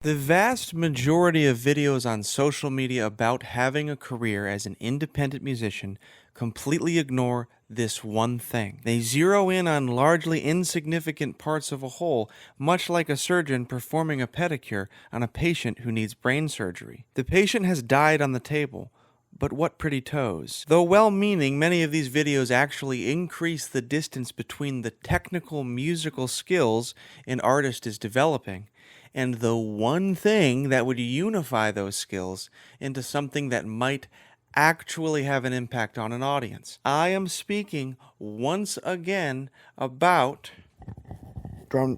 The vast majority of videos on social media about having a career as an independent musician completely ignore this one thing. They zero in on largely insignificant parts of a whole, much like a surgeon performing a pedicure on a patient who needs brain surgery. The patient has died on the table, but what pretty toes. Though well-meaning, many of these videos actually increase the distance between the technical musical skills an artist is developing and the one thing that would unify those skills into something that might actually have an impact on an audience. I am speaking once again about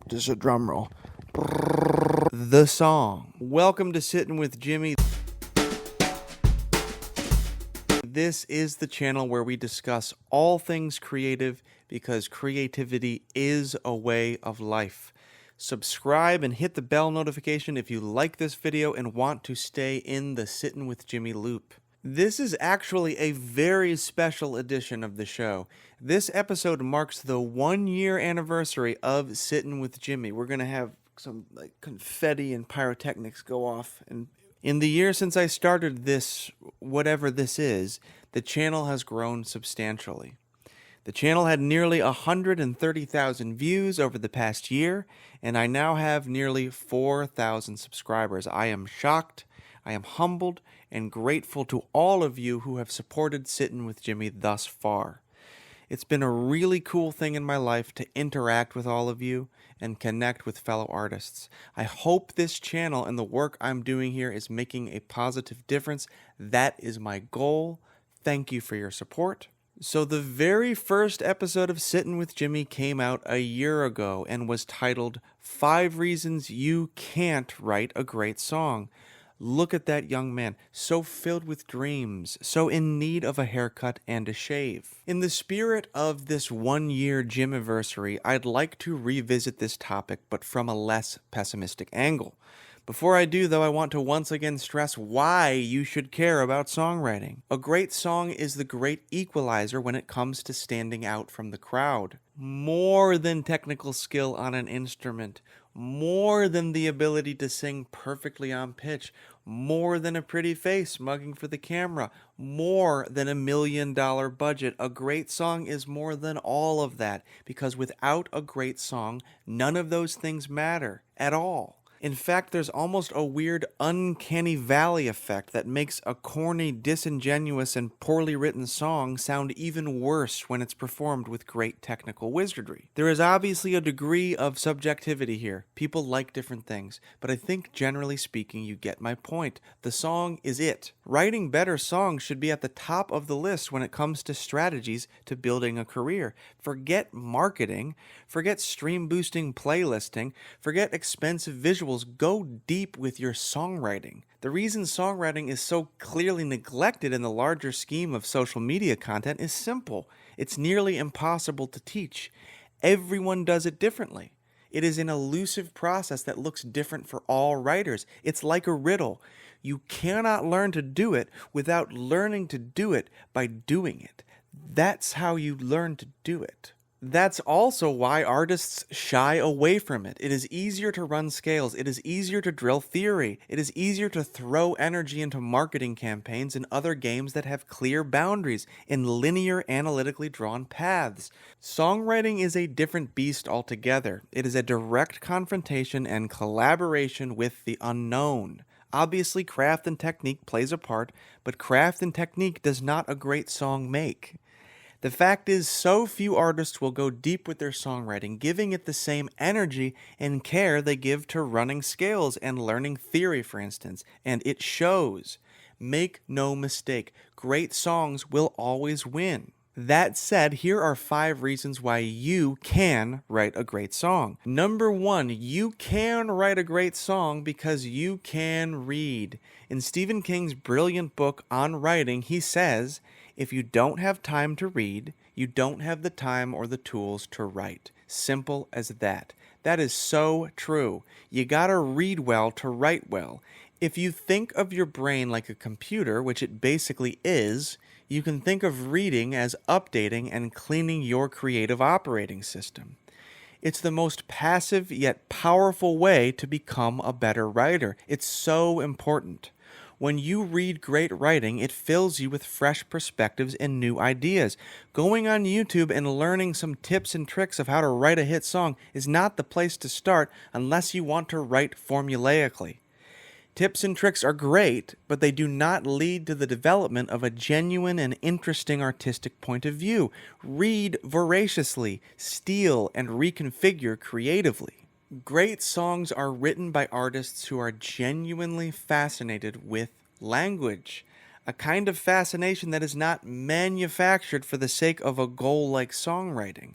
this is a drum roll. The song. Welcome to Sitting with Jimi. This is the channel where we discuss all things creative because creativity is a way of life. Subscribe and hit the bell notification if you like this video and want to stay in the Sittin' with Jimi loop. This is actually a very special edition of the show. This episode marks the 1-year anniversary of Sittin' with Jimi. We're going to have some confetti and pyrotechnics go off. And in the year since I started this, whatever this is, the channel has grown substantially. The channel had nearly 130,000 views over the past year, and I now have nearly 4,000 subscribers. I am shocked, I am humbled, and grateful to all of you who have supported Sittin' with Jimi thus far. It's been a really cool thing in my life to interact with all of you and connect with fellow artists. I hope this channel and the work I'm doing here is making a positive difference. That is my goal. Thank you for your support. So the very first episode of Sittin' with Jimi came out a year ago and was titled 5 Reasons You Can't Write a Great Song. Look at that young man, so filled with dreams, so in need of a haircut and a shave. In the spirit of this 1-year Jimiversary, I'd like to revisit this topic, but from a less pessimistic angle. Before I do, though, I want to once again stress why you should care about songwriting. A great song is the great equalizer when it comes to standing out from the crowd. More than technical skill on an instrument, more than the ability to sing perfectly on pitch, more than a pretty face mugging for the camera, more than $1 million budget. A great song is more than all of that, because without a great song, none of those things matter at all. In fact, there's almost a weird uncanny valley effect that makes a corny, disingenuous, and poorly written song sound even worse when it's performed with great technical wizardry. There is obviously a degree of subjectivity here. People like different things, but I think generally speaking you get my point. The song is it. Writing better songs should be at the top of the list when it comes to strategies to building a career. Forget marketing, forget stream boosting playlisting, forget expensive visuals. Go deep with your songwriting. The reason songwriting is so clearly neglected in the larger scheme of social media content is simple. It's nearly impossible to teach. Everyone does it differently. It is an elusive process that looks different for all writers. It's like a riddle. You cannot learn to do it without learning to do it by doing it. That's how you learn to do it. That's also why artists shy away from it. It is easier to run scales. It is easier to drill theory. It is easier to throw energy into marketing campaigns and other games that have clear boundaries in linear, analytically drawn paths. Songwriting is a different beast altogether. It is a direct confrontation and collaboration with the unknown. Obviously, craft and technique plays a part, but craft and technique does not a great song make. The fact is, so few artists will go deep with their songwriting, giving it the same energy and care they give to running scales and learning theory, for instance, and it shows. Make no mistake, great songs will always win. That said, here are 5 reasons why you can write a great song. Number 1, you can write a great song because you can read. In Stephen King's brilliant book on writing, he says, if you don't have time to read, you don't have the time or the tools to write. Simple as that. That is so true. You gotta read well to write well. If you think of your brain like a computer, which it basically is, you can think of reading as updating and cleaning your creative operating system. It's the most passive yet powerful way to become a better writer. It's so important. When you read great writing, it fills you with fresh perspectives and new ideas. Going on YouTube and learning some tips and tricks of how to write a hit song is not the place to start unless you want to write formulaically. Tips and tricks are great, but they do not lead to the development of a genuine and interesting artistic point of view. Read voraciously, steal, and reconfigure creatively. Great songs are written by artists who are genuinely fascinated with language, a kind of fascination that is not manufactured for the sake of a goal like songwriting.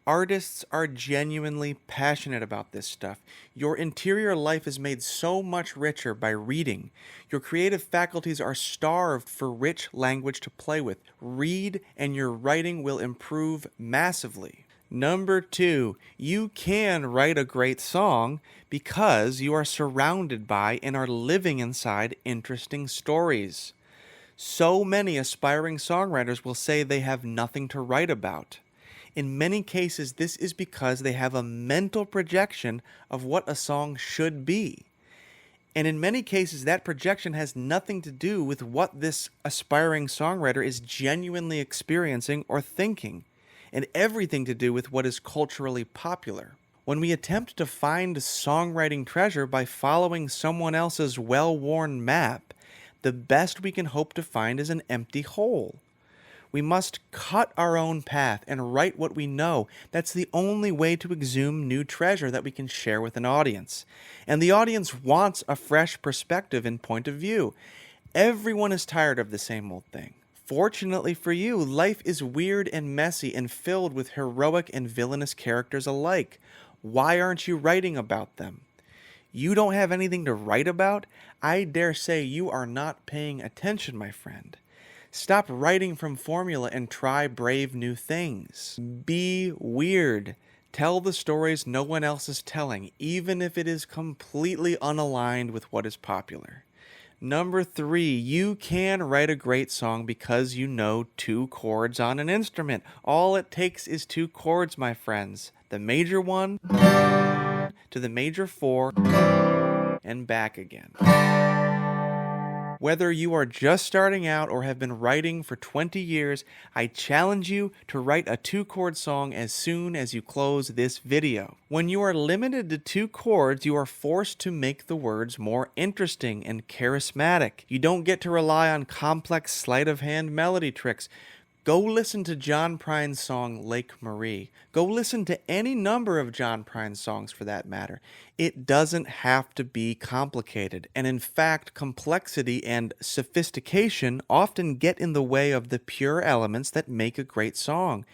Artists are genuinely passionate about this stuff. Your interior life is made so much richer by reading. Your creative faculties are starved for rich language to play with. Read, and your writing will improve massively. Number 2, you can write a great song because you are surrounded by and are living inside interesting stories. So many aspiring songwriters will say they have nothing to write about. In many cases, this is because they have a mental projection of what a song should be. And in many cases, that projection has nothing to do with what this aspiring songwriter is genuinely experiencing or thinking, and everything to do with what is culturally popular. When we attempt to find songwriting treasure by following someone else's well-worn map, the best we can hope to find is an empty hole. We must cut our own path and write what we know. That's the only way to exhume new treasure that we can share with an audience. And the audience wants a fresh perspective and point of view. Everyone is tired of the same old thing. Fortunately for you, life is weird and messy and filled with heroic and villainous characters alike. Why aren't you writing about them? You don't have anything to write about? I dare say you are not paying attention, my friend. Stop writing from formula and try brave new things. Be weird. Tell the stories no one else is telling, even if it is completely unaligned with what is popular. Number 3, you can write a great song because you know 2 chords on an instrument. All it takes is 2 chords, my friends. The major 1 to the major 4 and back again. Whether you are just starting out or have been writing for 20 years, I challenge you to write a 2-chord song as soon as you close this video. When you are limited to 2 chords, you are forced to make the words more interesting and charismatic. You don't get to rely on complex sleight-of-hand melody tricks. Go listen to John Prine's song Lake Marie. Go listen to any number of John Prine's songs for that matter. It doesn't have to be complicated, and in fact, complexity and sophistication often get in the way of the pure elements that make a great song.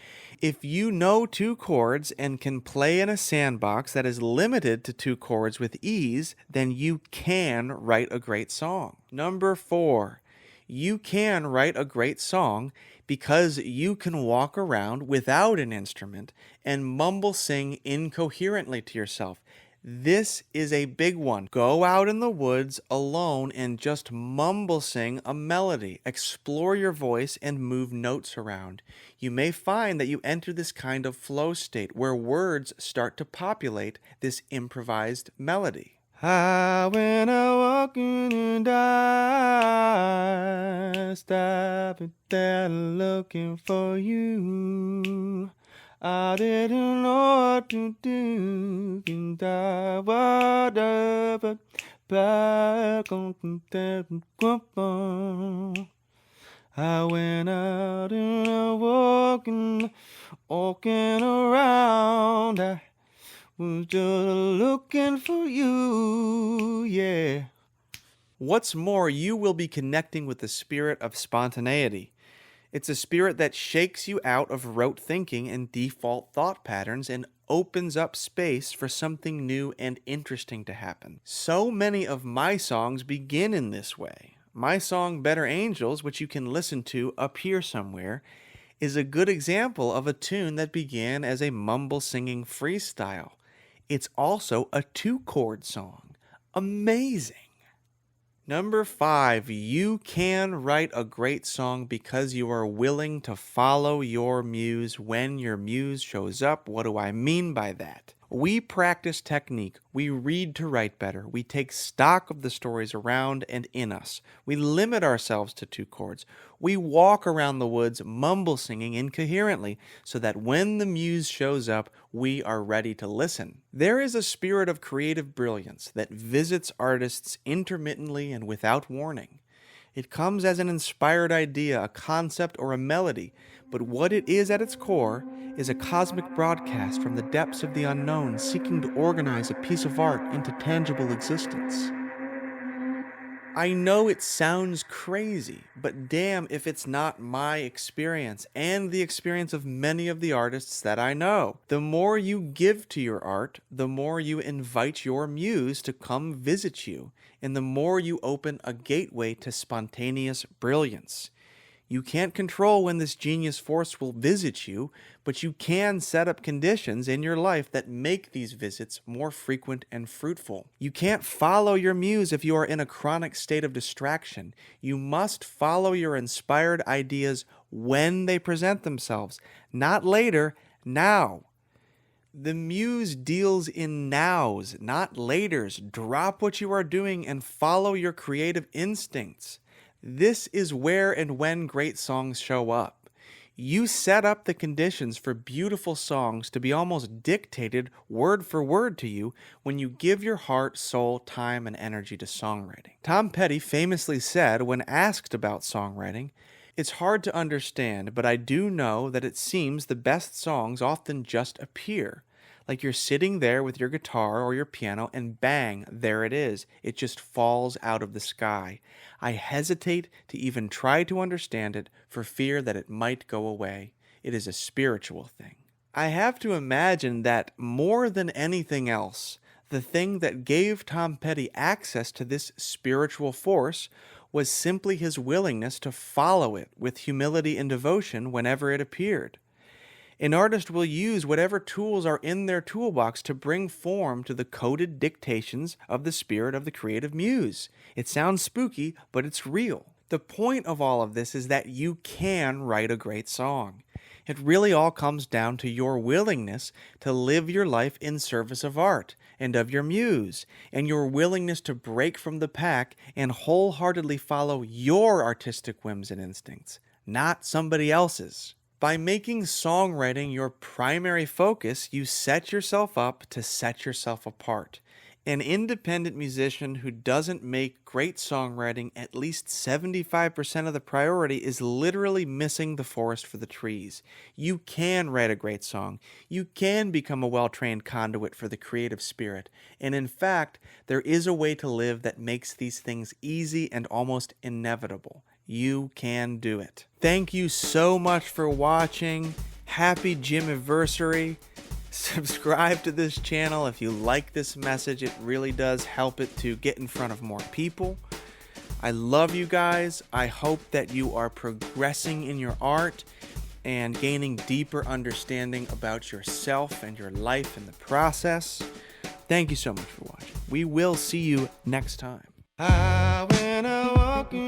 If you know 2 chords and can play in a sandbox that is limited to 2 chords with ease, then you can write a great song. Number 4, you can write a great song because you can walk around without an instrument and mumble sing incoherently to yourself. This is a big one. Go out in the woods alone and just mumble sing a melody. Explore your voice and move notes around. You may find that you enter this kind of flow state where words start to populate this improvised melody. When I walk in and I stop there looking for you. I didn't know what to do, and I was up back on the grump. I went out and I walking around. I was just looking for you, yeah. What's more, you will be connecting with the spirit of spontaneity. It's a spirit that shakes you out of rote thinking and default thought patterns and opens up space for something new and interesting to happen. So many of my songs begin in this way. My song Better Angels, which you can listen to up here somewhere, is a good example of a tune that began as a mumble-singing freestyle. It's also a 2-chord song. Amazing! Number 5, you can write a great song because you are willing to follow your muse when your muse shows up. What do I mean by that? We practice technique. We read to write better. We take stock of the stories around and in us. We limit ourselves to 2 chords. We walk around the woods mumble singing incoherently so that when the muse shows up, we are ready to listen. There is a spirit of creative brilliance that visits artists intermittently and without warning. It comes as an inspired idea, a concept, or a melody, but what it is at its core is a cosmic broadcast from the depths of the unknown, seeking to organize a piece of art into tangible existence. I know it sounds crazy, but damn if it's not my experience and the experience of many of the artists that I know. The more you give to your art, the more you invite your muse to come visit you, and the more you open a gateway to spontaneous brilliance. You can't control when this genius force will visit you, but you can set up conditions in your life that make these visits more frequent and fruitful. You can't follow your muse if you are in a chronic state of distraction. You must follow your inspired ideas when they present themselves, not later, now. The muse deals in nows, not laters. Drop what you are doing and follow your creative instincts. This is where and when great songs show up. You set up the conditions for beautiful songs to be almost dictated word for word to you when you give your heart, soul, time, and energy to songwriting. Tom Petty famously said when asked about songwriting, "It's hard to understand, but I do know that it seems the best songs often just appear. Like you're sitting there with your guitar or your piano and bang, there it is. It just falls out of the sky. I hesitate to even try to understand it for fear that it might go away. It is a spiritual thing." I have to imagine that more than anything else, the thing that gave Tom Petty access to this spiritual force was simply his willingness to follow it with humility and devotion whenever it appeared. An artist will use whatever tools are in their toolbox to bring form to the coded dictations of the spirit of the creative muse. It sounds spooky, but it's real. The point of all of this is that you can write a great song. It really all comes down to your willingness to live your life in service of art and of your muse, and your willingness to break from the pack and wholeheartedly follow your artistic whims and instincts, not somebody else's. By making songwriting your primary focus, you set yourself up to set yourself apart. An independent musician who doesn't make great songwriting at least 75% of the priority is literally missing the forest for the trees. You can write a great song. You can become a well-trained conduit for the creative spirit. And in fact, there is a way to live that makes these things easy and almost inevitable. You can do it. Thank you so much for watching. Happy Jimiversary. Subscribe to this channel if you like this message. It really does help it to get in front of more people. I love you guys. I hope that you are progressing in your art and gaining deeper understanding about yourself and your life in the process. Thank you so much for watching. We will see you next time. I went a walking